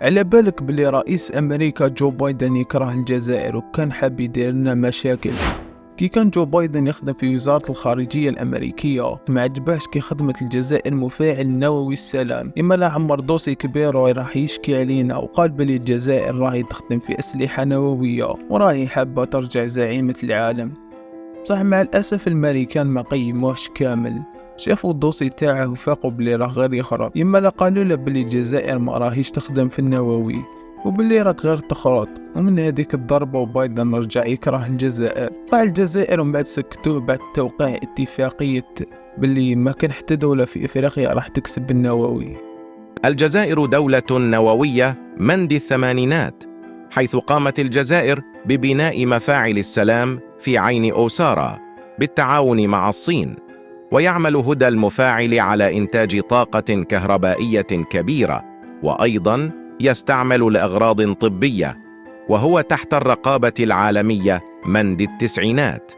على بالك بلي رئيس أمريكا جو بايدن يكره الجزائر وكان حاب يدير لنا مشاكل. كي كان جو بايدن يخدم في وزارة الخارجية الأمريكية ما عجباش كي خدمت الجزائر مفاعل نووي السلام، إما لا عمر دوسي كبير وراح يشكي علينا، وقال بلي الجزائر راهي تخدم في أسلحة نووية وراهي حابة ترجع زعيمة العالم. صح مع الأسف الأمريكان ما قيموش كامل، شافوا الدوسي تاعه وفاقوا بلي راه غير يخرب، يما لا قالوا له بلي الجزائر ما راهيش تخدم في النووي وباللي راك غير تخرط. ومن هذيك الضربة وبايدن رجع يكره الجزائر، طلع الجزائر ومن بعد سكتوه بعد توقيع اتفاقية بلي ما كان حتى دولة في افريقيا راح تكسب بالنووي. الجزائر دولة نووية منذ الثمانينات، حيث قامت الجزائر ببناء مفاعل السلام في عين أوسارا بالتعاون مع الصين، ويعمل هدى المفاعل على إنتاج طاقة كهربائية كبيرة، وأيضاً يستعمل لأغراض طبية، وهو تحت الرقابة العالمية منذ التسعينات.